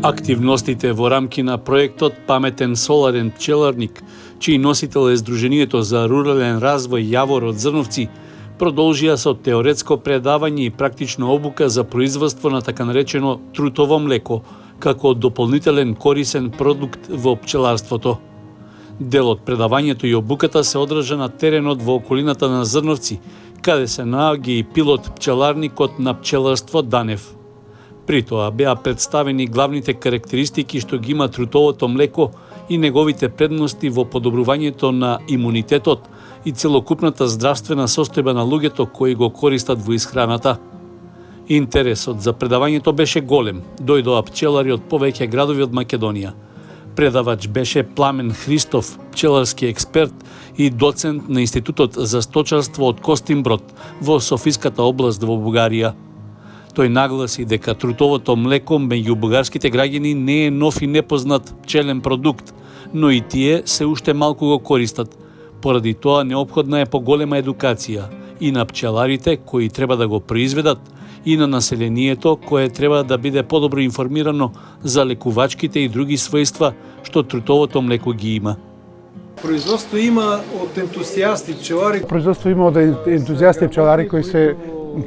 Активностите во рамки на проектот Паметен соларен пчеларник, чиј носител е Сдруженијето за рурален развој Јавор од Зрновци, продолжија со теоретско предавање и практична обука за производство на така наречено трутово млеко, како дополнителен корисен продукт во пчеларството. Дел од предавањето и обуката се одржа на теренот во околината на Зрновци, каде се наоѓа и пилот пчеларникот на пчеларство Данев. При тоа беа представени главните карактеристики што ги има трутовото млеко и неговите предности во подобрувањето на имунитетот и целокупната здравствена состојба на луѓето кои го користат во исхраната. Интересот за предавањето беше голем, дојдоа пчелари од повеќе градови од Македонија. Предавач беше Пламен Христов, пчеларски експерт и доцент на Институтот за сточарство од Костинброд во Софиската област во Бугарија. Тој нагласи дека трутовото млеко меѓу бугарските граѓани не е нов и непознат пчелен продукт, но и тие се уште малку го користат. Поради тоа неопходна е поголема едукација и на пчеларите кои треба да го произведат, и на населението кое треба да биде подобро информирано за лекувачките и други својства што трутовото млеко ги има. Производство има од ентузијасти пчелари. Производство има од ентузијасти пчелари кои се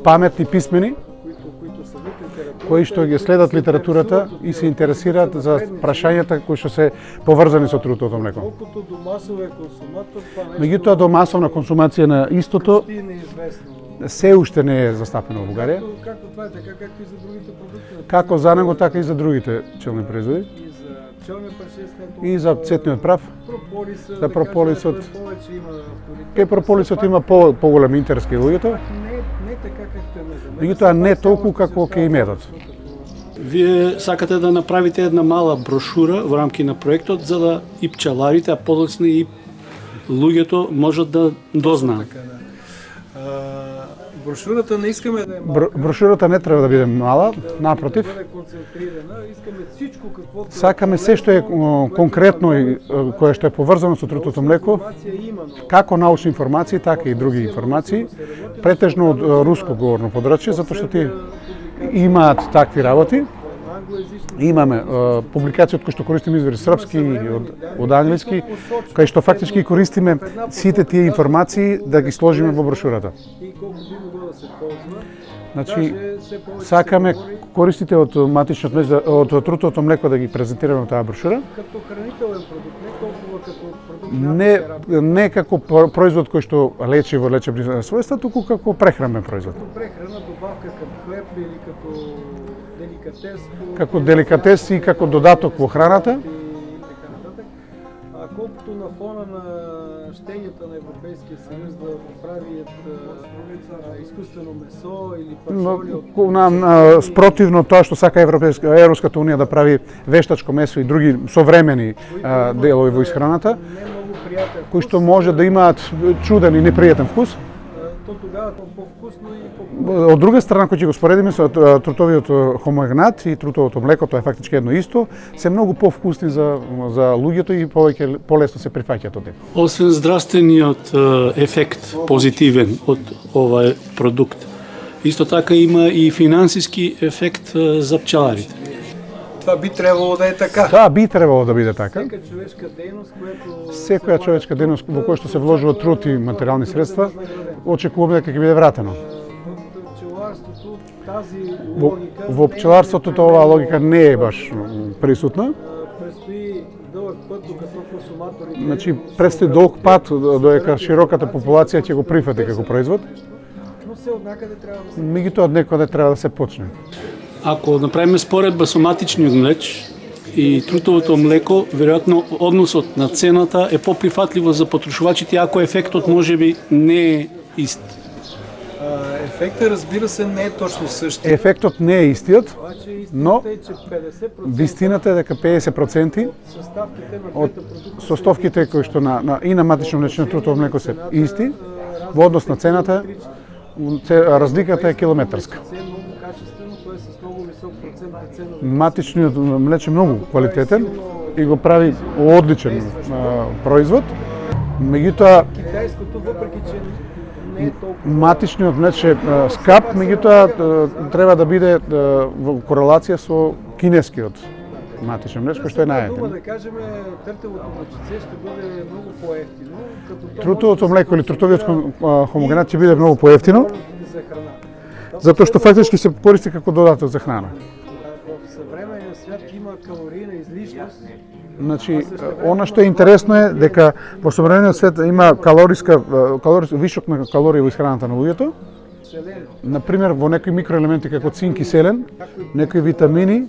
паметни, писмени, кои што ги следат литературата и се интересираат за прашањата кои што се поврзани со трутовото млеко. Колкото до масовен консуматор, Меѓутоа до масовна консумација на истото се уште не е застапено во Бугарија. Како това е така, както и за другите продукти? Како за него, така и за другите пчелни производи. И за пчелниот прашест, И за цетниот прав. прополисот, За прополисот. повеќе има авторитет. Кај прополисот има поголем интерес кај луѓето, Не така както е медот. меѓутоа не толку како кај медот. Вие сакате да направите една мала брошура во рамки на проектот за да и пчеларите, а подоцна и луѓето можат да дознаат. Брошурата не искаме да е малка, Брошурата не треба да биде мала, напротив. да биде концентрирана, искаме всичко каквото Сакаме се што е конкретно и кое што е поврзано со трутовото млеко, информација има, но како научни информации, така и други информации, претежно од руско говорно подрачје, затоа што ти имаат такви работи. англоезични Имаме публикации од кои што користиме извори српски и од англиски, кај што фактички користиме сите тие информации да ги сложиме во брошурата. и колку би могло да се ползва. Значи, Даже се повеќе сакаме се говори користите од матичниот мес, од трутовото млеко да ги презентираме во таа брошура. като хранителен продукт, не толкова като продукт на Не како производ кој што лечи во лечебни својства, туку како прехранбен производ. прехрана, добавка към хлеб или като деликатес. Како деликатес и како додаток во храната. И така нататък. А колкото на фона на щењата на Европейския съюз да правият изкуствено месо или пачоли од Спротивно тоа што сака Европската унија да прави вештачко месо и други современи делови во исхраната, не много пријатен кои што може да имаат чуден и непријатен вкус. то тогава по-вкусно и по Од друга страна, кој ќе го споредиме со трутовиот хомогенат и трутовото млеко, тоа е фактички едно исто, се многу повкусни за луѓето и повеќе полесно се прифаќаат од него. Освен здравствениот ефект позитивен од овој продукт, исто така има и финансиски ефект за пчеларите. това би требало да е така. Тоа би требало да биде така. Всяка човешка дейност, която Секоја човечка дејност во која што се вложува труд и материјални средства, очекуваме дека ќе биде вратено. в пчеларството тази Во, логика во пчеларството оваа логика не е баш присутна. предстои дълъг път, докато консуматорите... Значи, предстои долг пат додека широката популација ќе го прифати како производ. Но се однакъде трябва да се... Меѓутоа од некоде треба да се почне. Ако направиме споредба со матичниот млеч и трутовото млеко, веројатно односот на цената е поприфатливо за потрошувачите, ако ефектот можеби не е ист. Ефектът, разбира се, не е точно същия. Ефектот не е истиот, Обаче но истината е, че 50% вистината е дека 50% съставките на од двете продукти составките кои што и на матично млечно трутово млеко се исти, во однос на цената, разликата е километарска. са много качествено, т.е. с много висок процент на ценови. Матичниот млеч е многу квалитетен и го прави одличен производ. Меѓутоа, Китайското, въпреки че не е толкова... матичниот млеч е скап, меѓутоа треба да биде во корелација со кинескиот матичен млеч кој што е најефтино. Дума да кажеме, тртевото млечице ќе биде многу поевтино, като Трутовото млеко или трутовиот хомогенат ќе биде многу поевтино, за храна. затоа што фактички се користи како додаток за храна. Во современиот свет има калоријна излишност. Значи, она што е интересно е дека во современиот свет има вишок на калории во исхраната на луѓето. Например, во некои микроелементи како цинк и селен, некои витамини.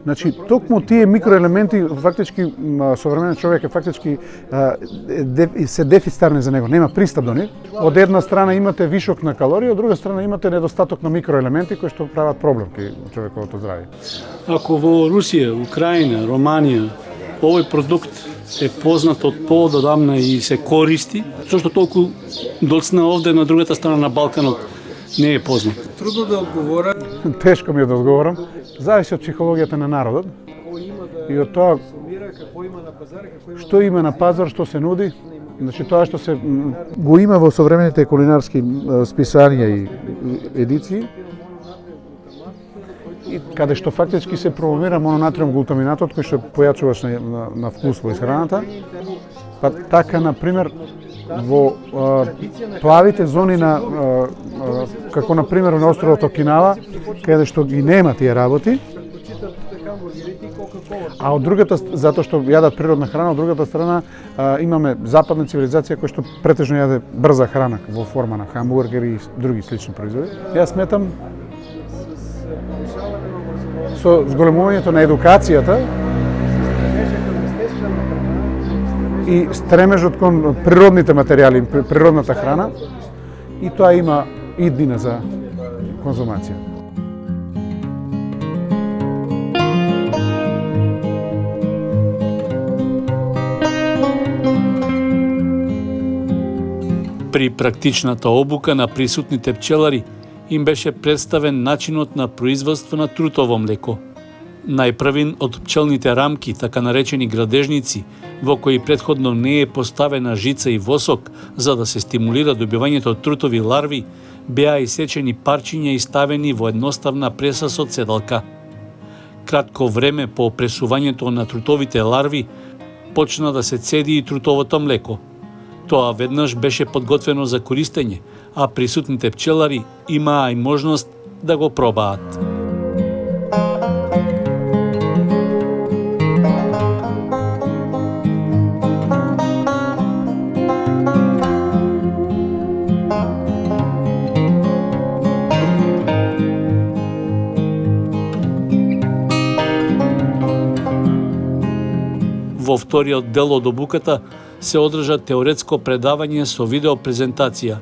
Значи, токму тие микроелементи фактички современиот човек е фактички се дефицитарни за него, нема пристап до нив. Од една страна имате вишок на калории, од друга страна имате недостаток на микроелементи кои што прават проблем кај човековото здравје. Ако во Русија, Украина, Романија овој продукт е познат од поодамна и се користи, зашто толку доцна овде на другата страна на Балканот не е познат? Трудно да одговорам. Тешко ми е да одговорам. Зависи од психологијата на народот Какво има да и од тоа консумира, какво има на пазар, какво има што има на пазар, што се нуди. Значи тоа што се го има во современите кулинарски списанија и едиции, и каде што фактички се промовира мононатриум глутаминатот кој што појачуваш на вкус во исхраната. Па така на пример во плавите зони на како на пример на островот Окинава, каде што ги нема тие работи, а од другата, затоа што јадат природна храна, од другата страна имаме западна цивилизација која што претежно јаде брза храна во форма на хамбургери и други слични производи. Јас сметам со зголемувањето на едукацијата и стремежот кон природните материјали, природната храна, и тоа има иднина за конзумација. При практичната обука на присутните пчелари им беше представен начинот на производство на трутово млеко. Најпрвин од пчелните рамки, така наречени градежници, во кои претходно не е поставена жица и восок за да се стимулира добивањето од трутови ларви, беа исечени парчиња и ставени во едноставна преса со седалка. Кратко време по пресувањето на трутовите ларви, почна да се цеди и трутовото млеко. Тоа веднаш беше подготвено за користење, а присутните пчелари имаа и можност да го пробаат. Во вториот дел од обуката се одржа теоретско предавање со видеопрезентација,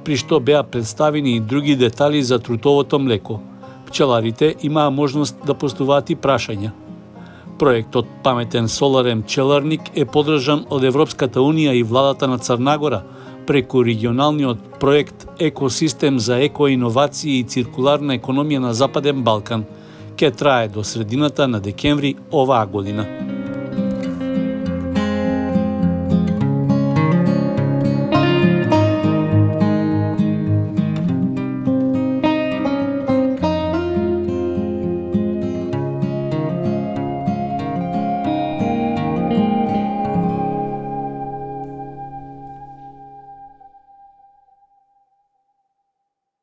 при што беа представени и други детали за трутовото млеко. Пчеларите имаа можност да постуваат и прашања. Проектот Паметен соларен пчеларник е поддржан од Европската Унија и владата на Црна преку регионалниот проект Екосистем за екоиновации и циркуларна економија на Западен Балкан. Ке трае до средината на декември оваа година.